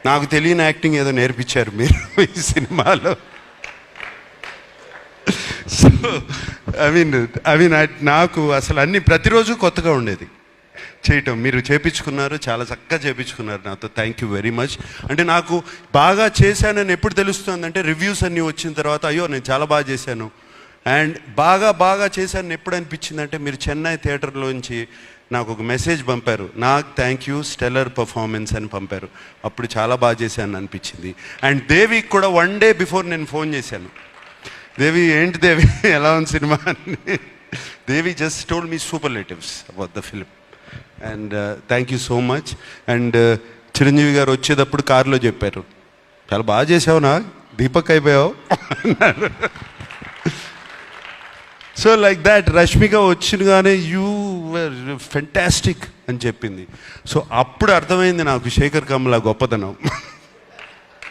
నాకు తెలియని యాక్టింగ్ ఏదో నేర్పించారు మీరు ఈ సినిమాలో. సో ఐ మీన్ నాకు అసలు అన్ని ప్రతిరోజు కొత్తగా ఉండేది చేయటం. మీరు చేపించుకున్నారు, చాలా చక్కగా చేపించుకున్నారు నాతో. Thank you very much. అంటే నాకు బాగా చేశానని ఎప్పుడు తెలుస్తుందంటే రివ్యూస్ అన్నీ వచ్చిన తర్వాత, అయ్యో నేను చాలా బాగా చేశాను. అండ్ బాగా చేశాను ఎప్పుడు అనిపించిందంటే, మీరు చెన్నై థియేటర్లోంచి నాకు ఒక మెసేజ్ పంపారు, నాకు థ్యాంక్ యూ స్టెల్లర్ పర్ఫార్మెన్స్ అని పంపారు. అప్పుడు చాలా బాగా చేశాను అనిపించింది. అండ్ దేవికి కూడా 1 day బిఫోర్ నేను ఫోన్ చేశాను, దేవి ఏంటి దేవి ఎలా ఉంది సినిమా అని. Devi just told me superlatives about the film. And thank you so much. And Chiranjeevi garu వచ్చేటప్పుడు కారులో చెప్పారు, చాలా బాగా చేసావు నా దీపక్ అయిపోయావు అన్నారు. సో లైక్ దాట్ రష్మిక వచ్చినగానే యూ ఫెంటాస్టిక్ అని చెప్పింది. సో అప్పుడు అర్థమైంది నాకు శేఖర్ కమల గొప్పతనం.